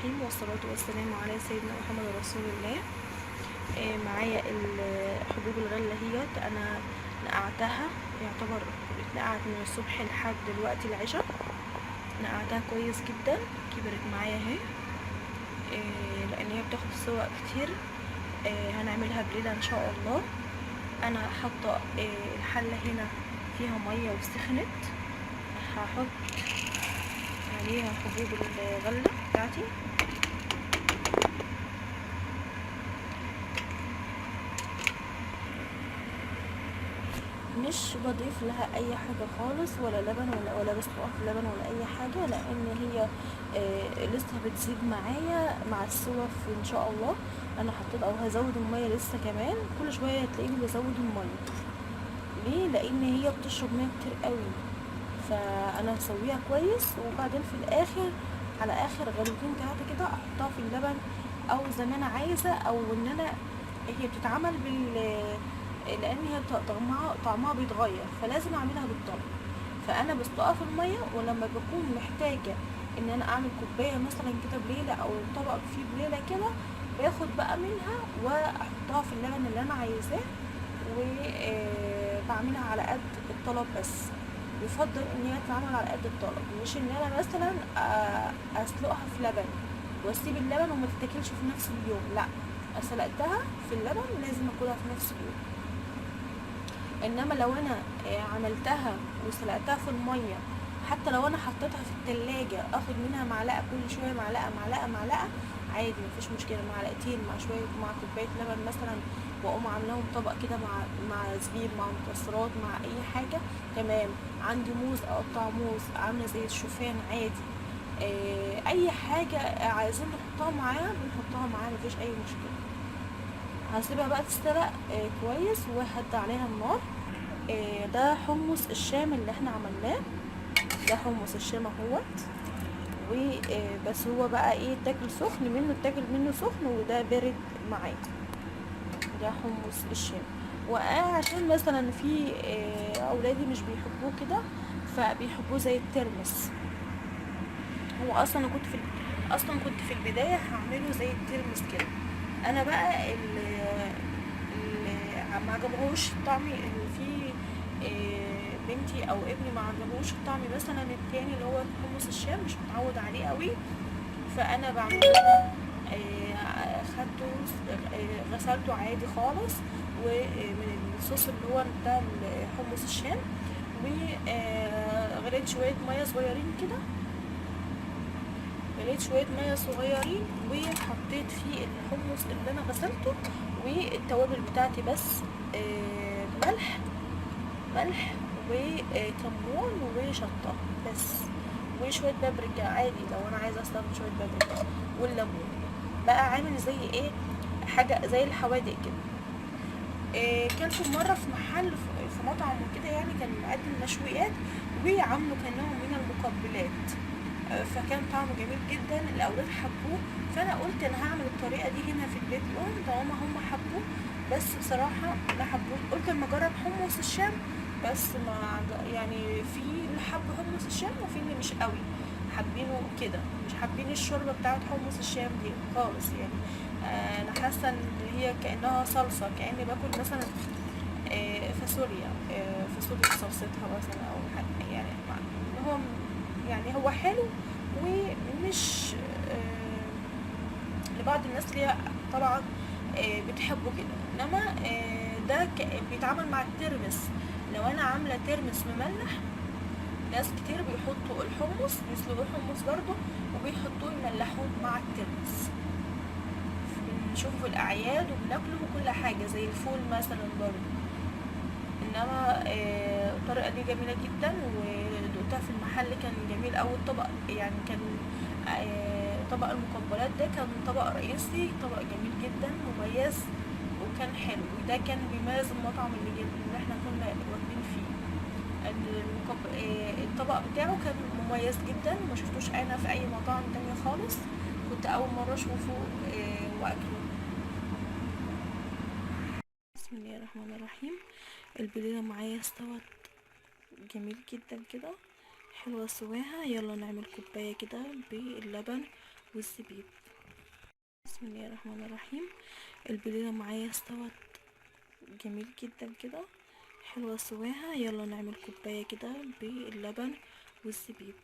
الرحيم، والصلاة والسلام على سيدنا محمد رسول الله. معايا حبوب الغلة هيت، انا نقعتها، يعتبر اتنقعت من الصبح لحد دلوقتي العشاء. نقعتها كويس جدا، كبرت معايا اهي. لان هي بتاخد سوا كتير. هنعملها بليلة ان شاء الله. انا حاطه الحله هنا فيها ميه وسخنت. هحط عليها حبوب الغله بتاعتي. مش بضيف لها اي حاجه خالص، ولا لبن ولا بسلقها في لبن ولا اي حاجه، لان هي لسه بتزيد معايا مع السوا ان شاء الله. انا حطيت او هزود الميه لسه كمان، كل شويه هتلاقيني بزود الميه. ليه؟ لان هي بتشرب ميه كتير قوي. فانا هسويها كويس، وبعدين في الاخر على اخر غلوتين تلاتة كده احطها في اللبن، او زي ما انا عايزه، او ان انا هي بتتعمل لان هي طعمها بيتغير، فلازم اعملها بالطبق. فانا بسلقها في الميه، ولما بكون محتاجه ان انا اعمل كوبايه مثلا كده بليله، او طبق فيه بليله كده، باخد بقى منها واحطها في اللبن اللي انا عايزاه، وبعملها على قد الطلب بس. يفضل ان هي تتعمل على قد الطلب، مش ان انا مثلا اسلقها في لبن واسيب اللبن وما تتاكلش في نفس اليوم. لا، سلقتها في اللبن لازم اكلها في نفس اليوم. انما لو انا عملتها وسلقتها في الميه، حتى لو انا حطيتها في التلاجة اخد منها معلقه كل شويه، معلقه معلقه معلقه، عادي مفيش مشكله. معلقتين مع شويه، مع كوبايه لبن مثلا، واقوم عاملاهم طبق كده مع زبيب، مع مكسرات، مع اي حاجه، تمام. عندي موز، اقطع موز عامله زي الشوفان عادي. اي حاجه عايزين نحطها معاها بنحطها معاها، مفيش اي مشكله. هسيبها بقى تسترق كويس، وهدي عليها النار. ده حمص الشام اللي احنا عملناه. ده حمص الشام اهوت. وبس هو بقى ايه، تاكل سخن منه، تاكل منه سخن، وده بارد معاه. ده حمص الشام. وعشان مثلا في اولادي مش بيحبوه كده، فبيحبوه زي الترمس. هو اصلا كنت في البدايه هعمله زي الترمس كده. انا بقى اللي ما عجبهوش طعمي، اللي فيه بنتي او ابني ما عجبهوش الطعم مثلا التاني اللي هو حمص الشام، مش متعود عليه قوي. فانا بعمله، خدته، غسلته عادي خالص، ومن الصوص اللي هو بتاع حمص الشام، وغليت شويه ميه صغيرين كده. غليت شويه ميه صغيرين، وحطيت فيه الحمص اللي انا غسلته، والتوابل بتاعتي بس، ملح وكمون وشطه بس، وشويه بابريكا عادي لو انا عايزه استخدم شويه بابريكا، والليمون. بقى عامل زي ايه، حاجه زي الحوادق كده. كلته مره في محل، في مطعم وكده يعني، كان مقدم مشويات وعامله كنوع من المقبلات. فكان طعمه جميل جدا، الاولاد حبوه. فانا قلت انا هعمل الطريقه دي هنا في البيت لهم طالما هم حبوه. بس بصراحه ما حبوش، قلت اما اجرب حمص الشام. بس ما يعني في اللي حب حمص الشام، وفي اللي مش قوي حابينه كده، مش حابين الشوربه بتاعت حمص الشام دي خالص يعني. انا حاسه ان هي كانها صلصه، كاني باكل مثلا فاصوليا، فاصوليا صلصتها مثلا، او حاجه يعني. هو يعني هو حلو، ومش لبعض الناس اللي هي طبعا بتحبه كده. انما ده بيتعامل مع الترمس. لو انا عامله ترمس مملح، ناس كتير بيحطوا الحمص، بيسلقوا الحمص برضو، وبيحطوه يملحوه مع الترمس. بنشوفه في الاعياد وبناكله وكل حاجه زي الفول مثلا برضو. انما الطريقه دي جميله جدا، ودقتها في المحل كان جميل. اول طبق يعني كان طبق المقبلات ده كان طبق رئيسي، طبق جميل جدا مميز، وكان حلو. وده كان بيميز المطعم اللي احنا كنا واكلين فيه. الطبق بتاعه كان مميز جدا، ما شفتوش انا في اي مطاعم تانية خالص. كنت اول مره اشوفه واكله. بسم الله الرحمن الرحيم. البليله معايا استوت جميل جدا كده، حلوة سواها. يلا نعمل كوباية كده باللبن والزبيب. بسم الله الرحمن الرحيم. البليلة معايا استوت جميل جدا كده، حلوة سواها. يلا نعمل كوباية كده باللبن والزبيب.